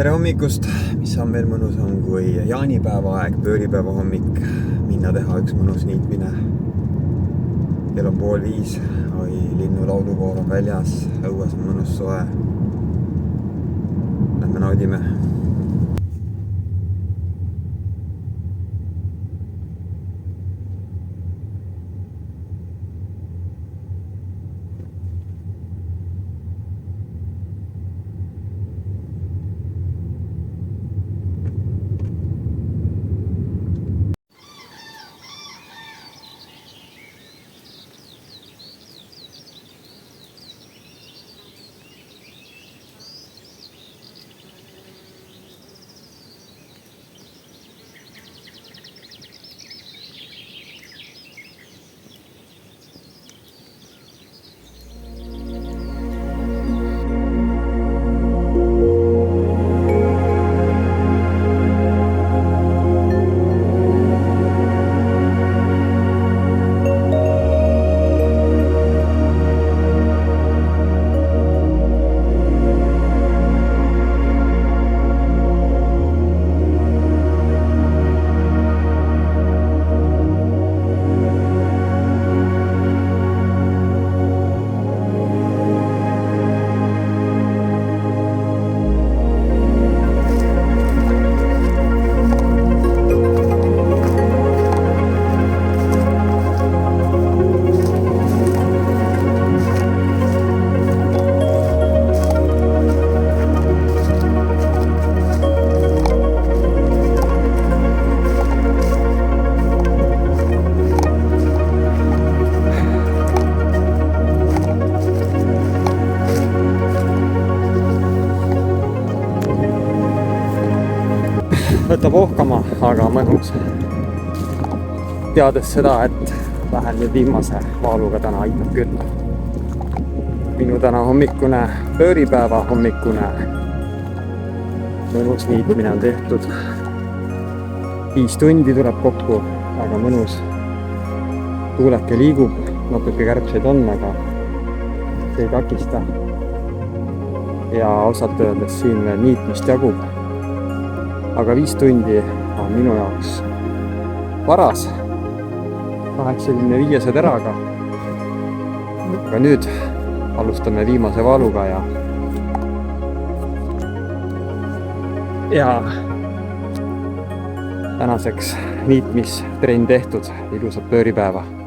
Tere hommikust, mis on veel mõnusam kui jaanipäeva aeg, pööripäeva hommik, minna teha üks mõnus niitmine. Kell on 4:30, linnu laulukoor on väljas, õues on mõnus soe. Lähme naudime. Võtab ohkama, aga mõnus. Teades seda, et lähen nüüd viimase vaaluga täna aitab küll. Minu täna hommikune, pööripäeva hommikune mõnus niitmine on tehtud. 5 tundi tuleb kokku, aga mõnus. Tuuleke liigub, natuke kärbseid on, aga see ei takista. Ja ausalt öeldes siin veel niitmist jagub. Aga 5 tundi on minu jaoks varas 85 teraga. Aga nüüd alustame viimase vaaluga ja tänaseks niitmistrenn tehtud. Ilusat pööripäeva!